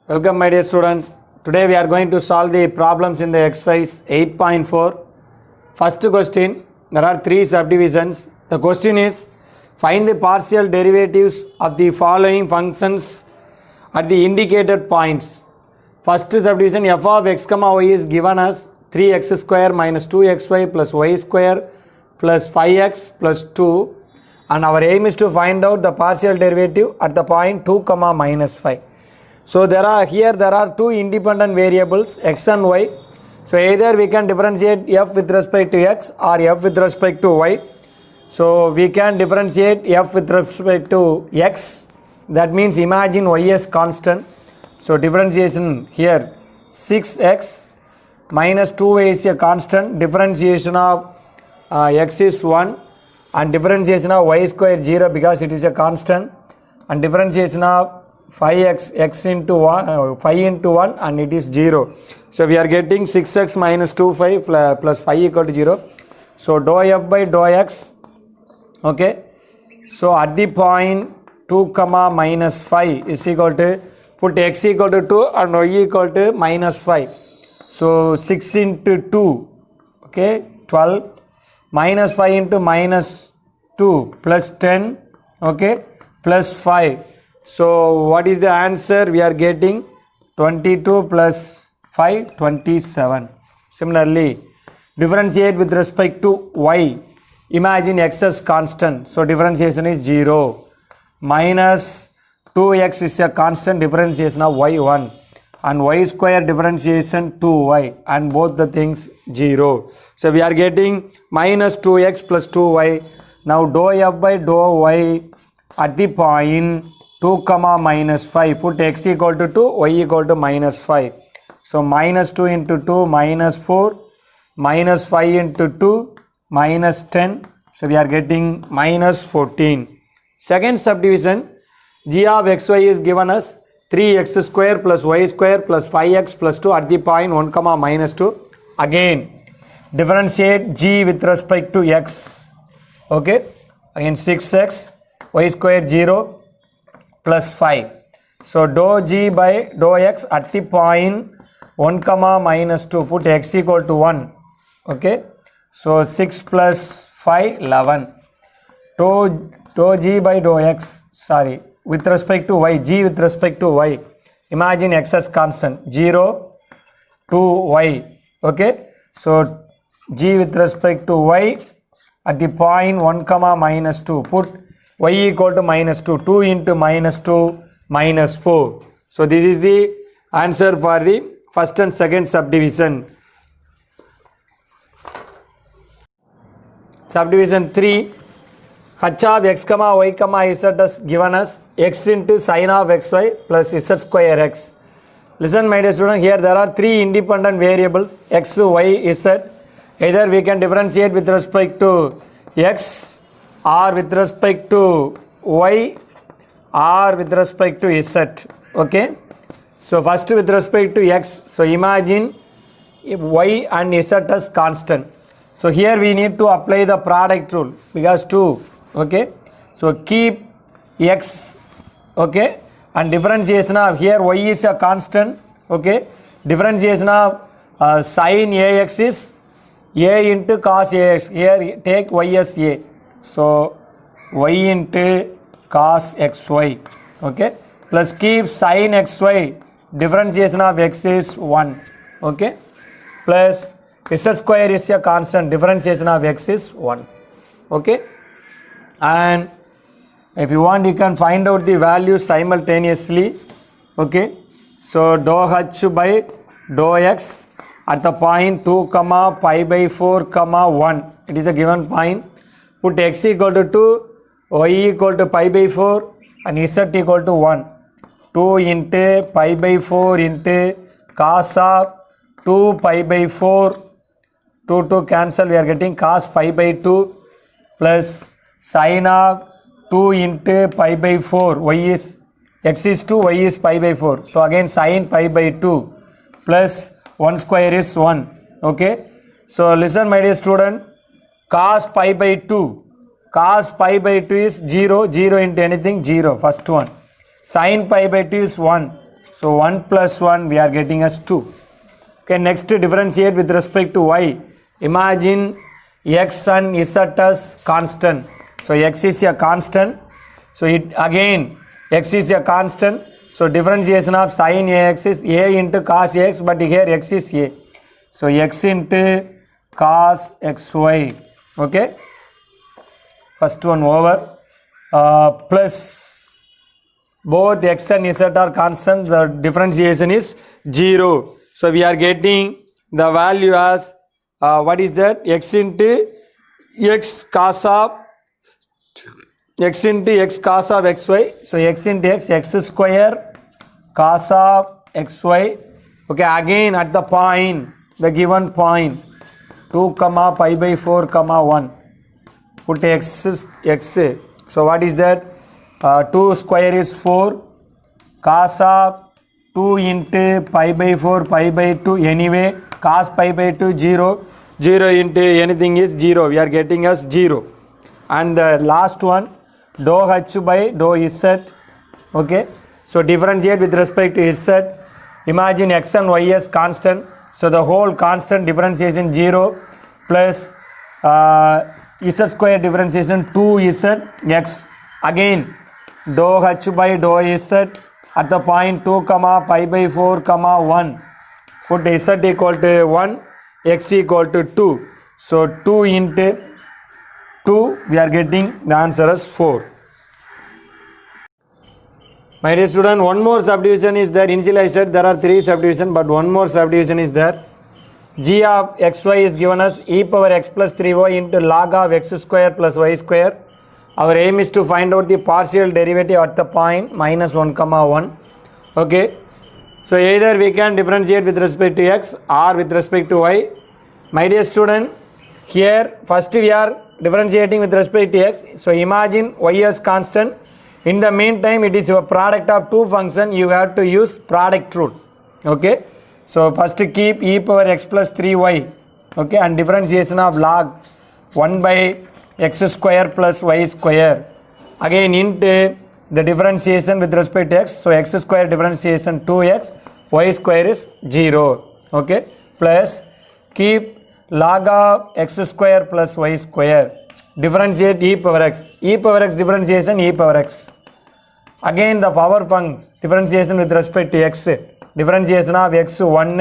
Welcome my dear students. Today we are going to solve the problems in the exercise 8.4. First question, there are three subdivisions. The question is, find the partial derivatives of the following functions at the indicated points. First subdivision, f of x comma y is given as 3x square minus 2xy plus y square plus 5x plus 2, and our aim is to find out the partial derivative at the point 2 comma minus 5. So there are two independent variables x and y. So either we can differentiate f with respect to x or f with respect to y. So we can differentiate f with respect to x. That means imagine y as constant. So differentiation here 6x minus 2y is a constant. Differentiation of x is 1 and differentiation of y square 0 because it is a constant, and differentiation of 5x x into 1 5 into 1 and it is 0. So we are getting 6x minus 2y plus 5 equal to 0. So dou f by dou x. Okay, so at the point 2 comma minus 5 is equal to, put x equal to 2 and y equal to minus 5. So 6 into 2, okay, 12, minus 5 into minus 2 plus 10, okay, plus 5. So what is the answer? We are getting 22 plus 5, 27. Similarly, differentiate with respect to y. Imagine x as constant. So differentiation is 0. Minus 2x is a constant, differentiation of y 1. And y square differentiation 2y. And both the things 0. So we are getting minus 2x plus 2y. Now dou f by dou y at the point 2 comma minus 5, put x equal to 2, y equal to minus 5. So minus 2 into 2 minus 4, minus 5 into 2 minus 10. So we are getting minus 14. Second subdivision, g of xy is given as 3x square plus y square plus 5x plus 2 at the point 1 comma minus 2. Again differentiate g with respect to x. Okay, again 6x y square 0 plus 5. So dou g by dou x at the point 1 comma minus 2, put x equal to 1. Okay, so 6 plus 5, 11. Dou g by dou x, sorry, with respect to y, g with respect to y. Imagine x as constant, 0 to y. Okay, so g with respect to y at the point 1 comma minus 2, put y equal to minus 2, 2 into minus 2 minus 4. So this is the answer for the first and second subdivision. Subdivision 3, h of x comma y comma z is given as x into sin of xy plus z square x. Listen my dear student, here there are three independent variables x, y, z. Either we can differentiate with respect to x or with respect to y or with respect to z. Okay, so first with respect to x, so imagine y and z as constant. So here we need to apply the product rule because 2. Okay, so keep x, okay, and differentiation of, here y is a constant. Okay, differentiation of sin ax is a into cos ax. Here take y as a. So y into cos xy, okay, plus keep sin xy, differentiation of x is 1, okay, plus z square is a constant, differentiation of x is 1, okay, and if you want you can find out the values simultaneously. Okay, so dou h by dou x at the point 2 comma pi by 4 comma 1, it is a given point. Put x equal to 2, y equal to pi by 4 and z equal to 1. 2 into pi by 4 into cos of 2 pi by 4, 2 cancel, we are getting cos pi by 2 plus sin of 2 into pi by 4, y is, x is 2, y is pi by 4. So again sin pi by 2 plus 1 square is 1. Okay, so listen my dear student, cos pi by 2, cos pi by 2 is 0, 0 into anything 0, first one. Sin pi by 2 is 1, So 1 plus 1 we are getting as 2. Okay, next differentiate with respect to y. Imagine x and z as constant. So x is a constant. So it again x is a constant. So differentiation of sin ax is a into cos ax, but here x is a. So x into cos xy. Okay. First one over. Plus both x and z are constant. The differentiation is 0. So we are getting the value as what is that? X into x cos of xy. So x into x square cos of xy. Okay, again at the point, the given point 2 comma pi by 4 comma 1. Put x. So what is that? 2 square is 4 cos of 2 into pi by 4 pi by 2. Anyway, cos pi by 2 0. 0 into anything is 0. We are getting as 0. And the last one, dou h by dou z. Okay. So differentiate with respect to z. Imagine x and y as constant. So the whole constant differentiation 0 plus z square differentiation 2z x. Again dou h by dou z at the point 2 comma pi by 4 comma 1. Put z equal to 1, x equal to 2. So 2 into 2, we are getting the answer as 4. My dear student, one more subdivision is there. Initially I said there are 3 subdivisions, but one more subdivision is there. G of xy is given as e power x plus 3y into log of x square plus y square. Our aim is to find out the partial derivative at the point minus 1 comma 1. Okay. So either we can differentiate with respect to x or with respect to y. My dear student, here first we are differentiating with respect to x. So imagine y as constant. In the meantime, it is your product of two functions. You have to use product rule. Okay. So first keep e power x plus 3y. Okay. And differentiation of log 1 by x square plus y square. Again into the differentiation with respect to x. So x square differentiation 2x. Y square is 0. Okay. Plus keep log of x square plus y square. Differentiate e power x. E power x differentiation e power x. Again the power functions differentiation with respect to x. Differentiation of x 1,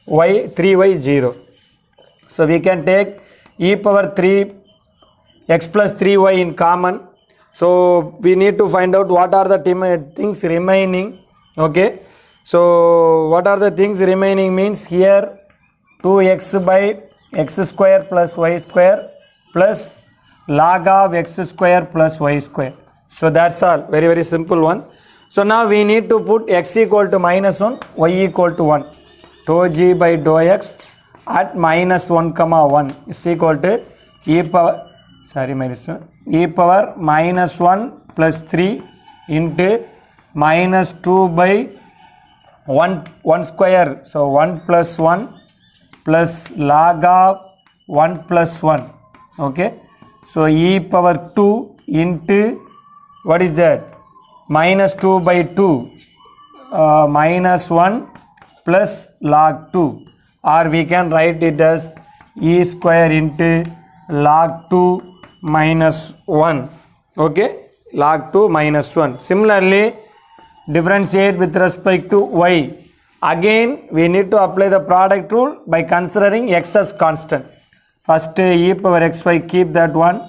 y 3y 0. So we can take e power 3 x plus 3y in common. So we need to find out what are the things remaining. Okay. So what are the things remaining means here 2x by x square plus y square plus log of x square plus y square. So that's all. Very, very simple one. So now we need to put x equal to minus 1, y equal to 1. Dou g by dou x at minus 1 comma 1 is equal to e power, e power minus 1 plus 3 into minus 2 by 1 square. So 1 plus 1 plus log of 1 plus 1. Okay. So e power 2 into what is that? Minus 2 by 2 minus 1 plus log 2, or we can write it as e square into log 2 minus 1. Okay, log 2 minus 1. Similarly, differentiate with respect to y. Again, we need to apply the product rule by considering x as constant. First e power xy, keep that one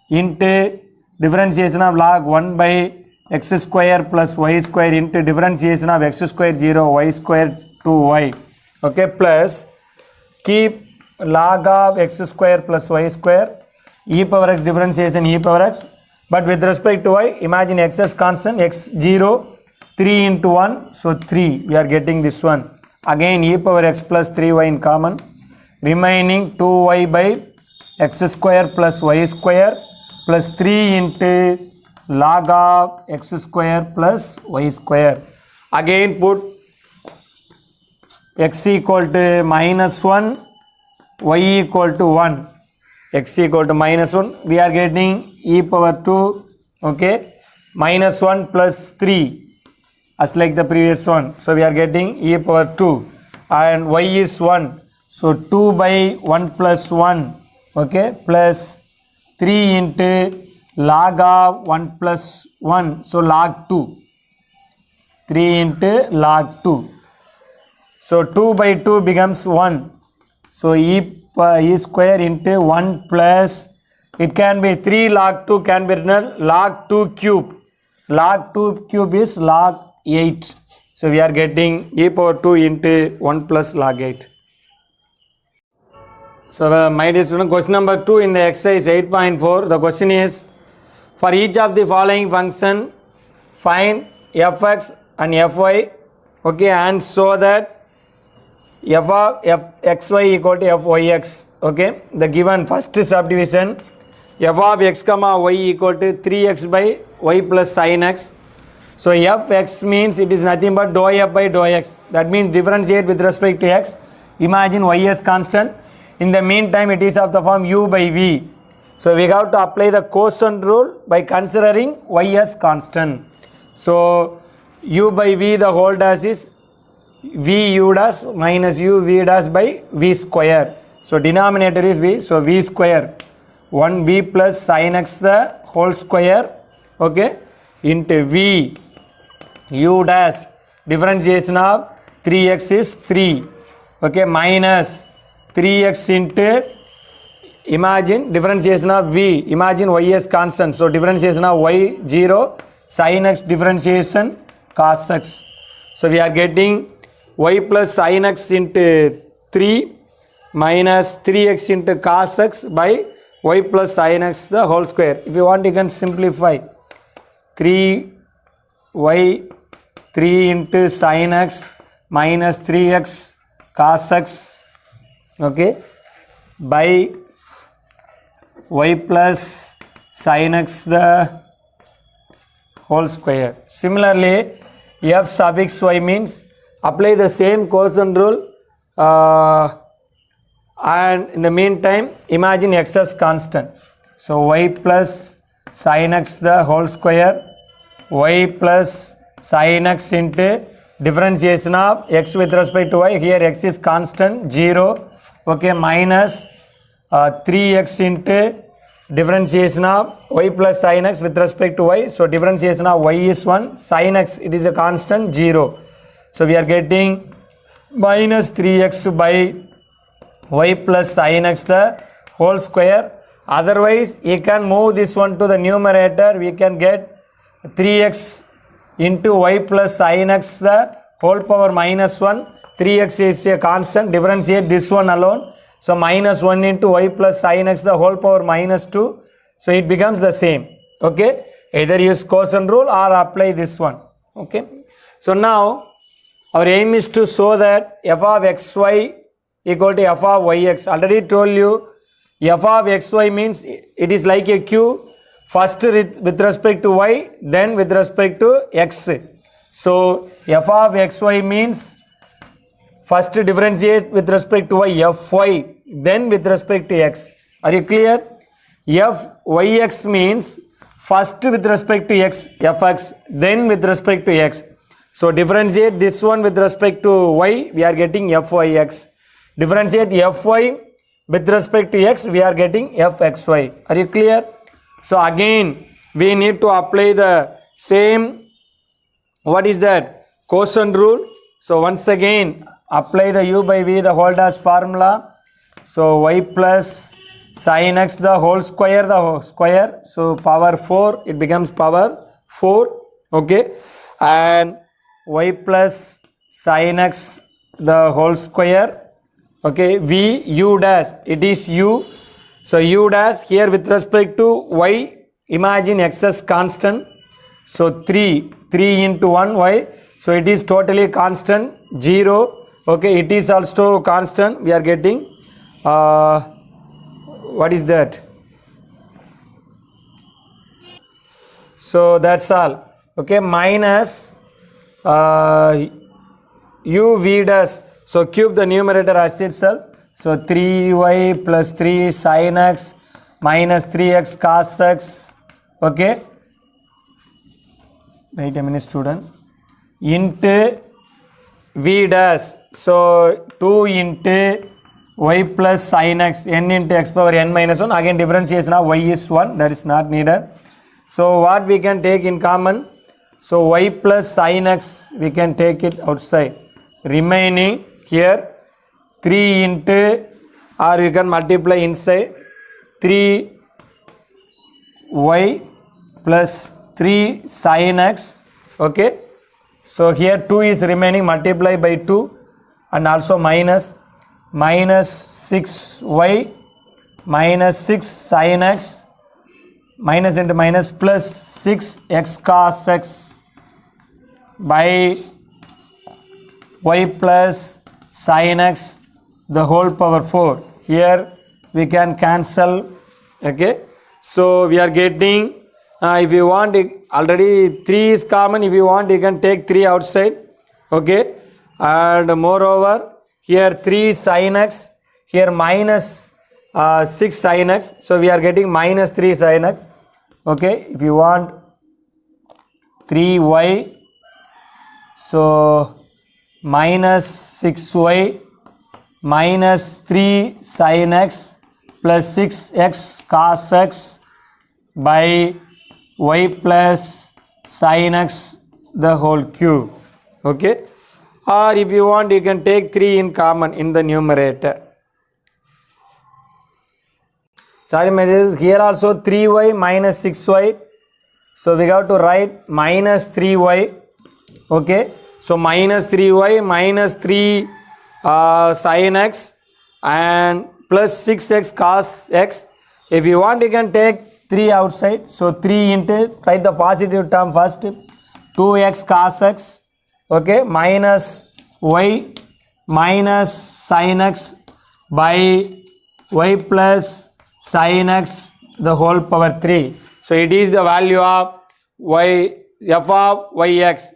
into differentiation of log 1 by x square plus y square into differentiation of x square 0 y square 2y. Okay, plus keep log of x square plus y square e power x differentiation e power x, but with respect to y, imagine x as constant, x 0, 3 into 1, so 3, we are getting this one. Again e power x plus 3y in common, remaining 2y by x square plus y square plus 3 into log of x square plus y square. Again put x equal to minus 1, y equal to 1, x equal to minus 1, we are getting e power 2, okay, minus 1 plus 3. as like the previous one. So we are getting e power 2 and y is 1. So 2 by 1 plus 1, okay, plus 3 into log of 1 plus 1. So log 2. 3 into log 2. So 2 by 2 becomes 1. So e square into 1 plus, it can be 3 log 2 can be written log 2 cube. Log 2 cube is log 8. So we are getting e power 2 into 1 plus log 8. So my dear student, question number 2 in the exercise 8.4. The question is, for each of the following function, find fx and fy, okay, and so that f of fxy equal to fyx, okay. The given first subdivision, f of x comma y equal to 3x by y plus sin x. So fx means it is nothing but dou f by dou x. That means differentiate with respect to x. Imagine y as constant. In the meantime, it is of the form u by v. So we have to apply the quotient rule by considering y as constant. So u by v the whole dash is v u dash minus u v dash by v square. So denominator is v. So v square 1 v plus sin x the whole square, okay, into v u dash differentiation of 3x is 3, okay, minus 3x into, imagine differentiation of v, imagine y as constant. So differentiation of y 0, sin x differentiation cos x. So we are getting y plus sin x into 3 minus 3x into cos x by y plus sin x the whole square. If you want, you can simplify 3y 3 into sin x minus 3x cos x, okay, by y plus sin x the whole square. Similarly, f suffix y means apply the same quotient rule, and in the meantime imagine x as constant. So y plus sin x the whole square, y plus sin x into differentiation of x with respect to y, here x is constant 0, okay, minus 3x into differentiation of y plus sin x with respect to y. So differentiation of y is 1, sin x it is a constant 0. So we are getting minus 3x by y plus sin x the whole square. Otherwise, you can move this one to the numerator. We can get 3x into y plus sin x the whole power minus 1. 3x is a constant. Differentiate this one alone. So minus 1 into y plus sin x the whole power minus 2. So it becomes the same. Okay. Either use quotient rule or apply this one. Okay. So now our aim is to show that f of xy equal to f of yx. Already told you f of xy means it is like a cube. First with respect to y, then with respect to x. So f of xy means first differentiate with respect to y, fy, then with respect to x. Are you clear? Fyx means first with respect to x, fx, then with respect to x. So differentiate this one with respect to y, we are getting fyx. Differentiate fy with respect to x, we are getting fxy. Are you clear? So again, we need to apply the same, what is that? Quotient rule. So once again, apply the u by v the whole dash formula. So y plus sin x the whole square, so power 4, it becomes power 4, okay, and y plus sin x the whole square, okay, v u dash, it is u. So u dash here with respect to y, imagine x as constant. So 3 into 1 y, so it is totally constant 0, okay, it is also constant. We are getting what is that? So that's all, okay, minus u v dash. So cube the numerator as itself. So 3y plus 3 sin x minus 3x cos x, okay, wait a minute student. into v dash. So 2 into y plus sin x, n into x power n minus 1. Again differentiation of y is 1, that is not needed. So what we can take in common? So y plus sin x, we can take it outside. Remaining here 3 into, or we can multiply inside 3y plus 3 sin x. Okay. So here 2 is remaining, multiply by 2, and also minus 6y minus 6 sin x, minus into minus, plus 6x cos x by y plus sin x the whole power 4. Here we can cancel. Okay. So we are getting, if you want, already 3 is common. If you want, you can take 3 outside. Okay. And moreover, here 3 sin x, here minus 6 sin x. So we are getting minus 3 sin x. Okay. If you want 3y, so minus 6y minus 3 sin x plus 6x cos x by y plus sin x the whole cube. Okay. Or if you want, you can take 3 in common in the numerator. Sorry, here also 3y minus 6y. So we have to write minus 3y. Okay. So minus 3y minus 3 sin x and plus 6x cos x. If you want, you can take 3 outside. So 3 into, write the positive term first, 2x cos x. Okay, minus y minus sin x by y plus sin x the whole power 3. So it is the value of y, f of yx.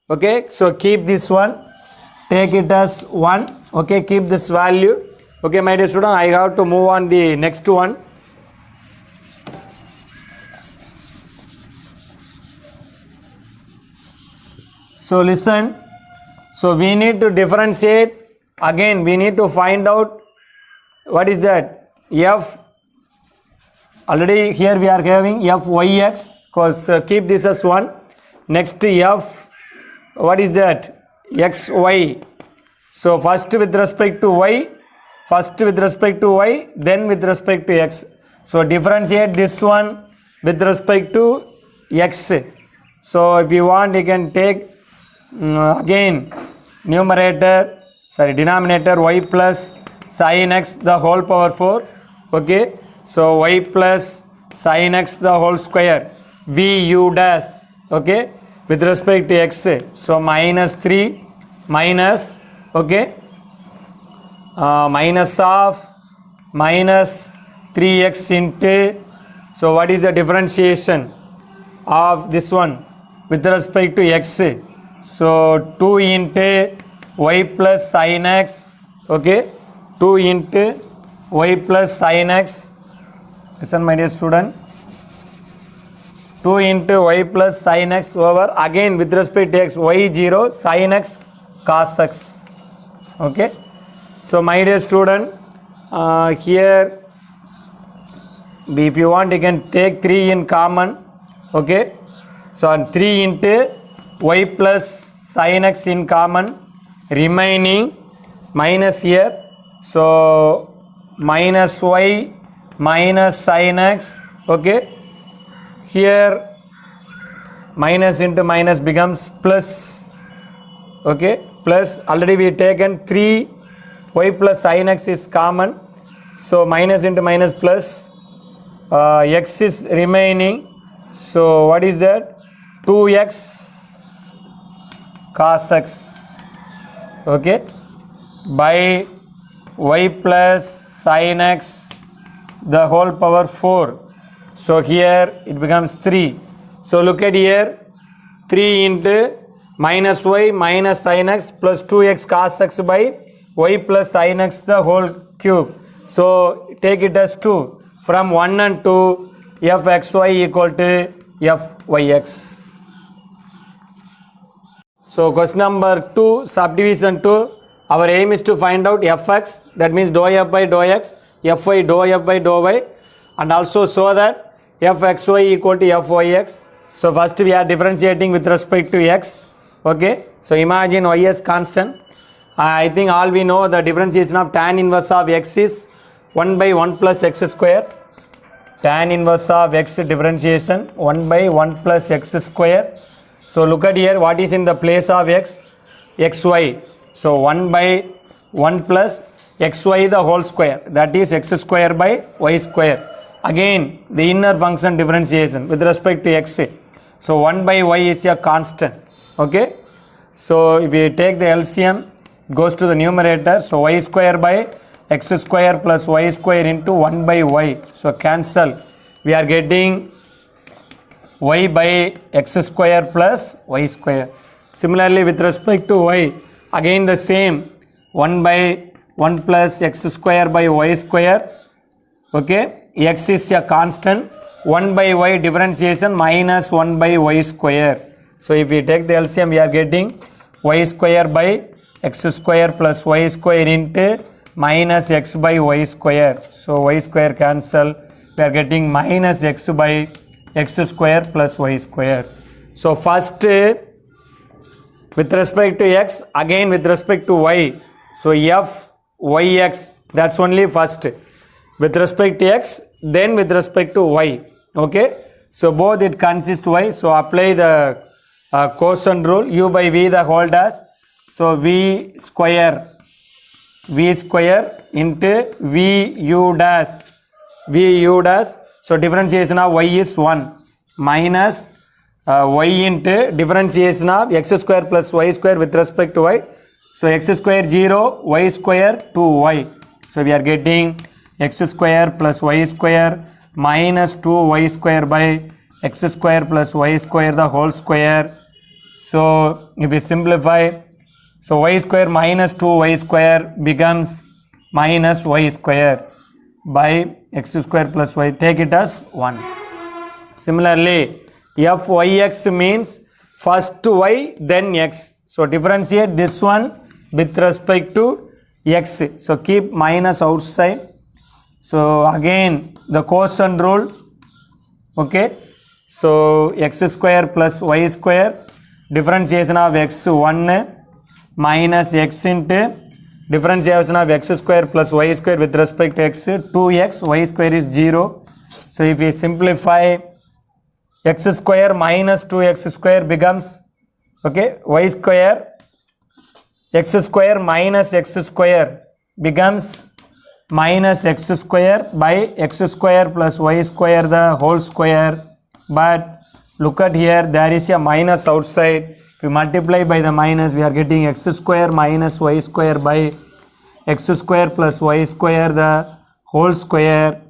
Okay, so keep this one, take it as 1. Okay, keep this value. Okay, my dear student, I have to move on the next one. So listen, so we need to differentiate. Again, we need to find out what is that f. Already here we are having f yx, because keep this as 1. Next f, what is that? xy. So first with respect to y, then with respect to x. So differentiate this one with respect to x. So if you want, you can take again denominator y plus sin x the whole power 4. Okay. So y plus sin x the whole square vu dash. Okay. With respect to x. So minus 3 minus, okay, minus of minus 3x into, so what is the differentiation of this one with respect to x? So 2 into y plus sin x. Okay, 2 into y plus sin x. Listen, my dear student, 2 into y plus sin x over, again with respect to x, y 0 sin x cos x. Okay. So my dear student, here if you want, you can take 3 in common. Okay. So 3 into y plus sin x in common, remaining minus here. So minus y minus sin x. Okay. Here minus into minus becomes plus. Okay. Plus, already we taken 3 y plus sin x is common. So minus into minus plus, x is remaining. So what is that? 2x cos x. Okay. By y plus sin x the whole power 4. So here it becomes 3. So look at here, 3 into minus y minus sin x plus 2x cos x by y plus sin x the whole cube. So take it as 2. From 1 and 2, fxy equal to fyx. So question number 2, subdivision 2. Our aim is to find out fx, that means dou f by dou x, fy dou f by dou y, and also show that fxy equal to fyx. So first we are differentiating with respect to x. Okay, so imagine y as constant. I think all we know the differentiation of tan inverse of x is 1 by 1 plus x square. Tan inverse of x differentiation 1 by 1 plus x square. So look at here, what is in the place of x? xy. So 1 by 1 plus xy the whole square, that is x square by y square. Again the inner function differentiation with respect to x. So 1 by y is a constant. Okay, so if we take the LCM, it goes to the numerator. So y square by x square plus y square into 1 by y. So cancel. We are getting y by x square plus y square. Similarly with respect to y, again the same, 1 by 1 plus x square by y square. Okay, x is a constant, 1 by y differentiation minus 1 by y square. So if we take the LCM, we are getting y square by x square plus y square into minus x by y square. So y square cancel. We are getting minus x by x square plus y square. So first with respect to x, again with respect to y. So f yx, that's only first. With respect to x, then with respect to y. Okay, so both it consists y. So apply the quotient rule, u by v the whole dash. So v square into v u dash. So differentiation of y is 1 minus y into differentiation of x square plus y square with respect to y. So x square 0, y square 2y. So we are getting x square plus y square minus 2y square by x square plus y square the whole square. So if we simplify, so y square minus 2y square becomes minus y square by x square plus y. Take it as 1. Similarly, fyx means first y then x. So differentiate this one with respect to x. So keep minus outside. So again the quotient rule. Okay, so x square plus y square, differentiation of x 1 minus x into differentiation of x square plus y square with respect to x 2x, y square is 0. So if we simplify, x square minus 2x square becomes, okay, y square, x square minus x square becomes minus x square by x square plus y square the whole square. But look at here, there is a minus outside. If we multiply by the minus, we are getting x square minus y square by x square plus y square the whole square.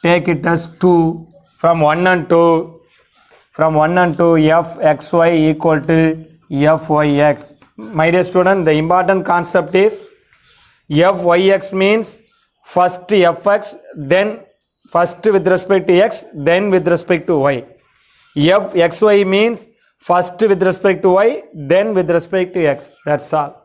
Take it as 2. From 1 and 2, fxy equal to fyx. My dear student, the important concept is fyx means first fx, then first with respect to x, then with respect to y. Fxy means first with respect to y, then with respect to x. That's all.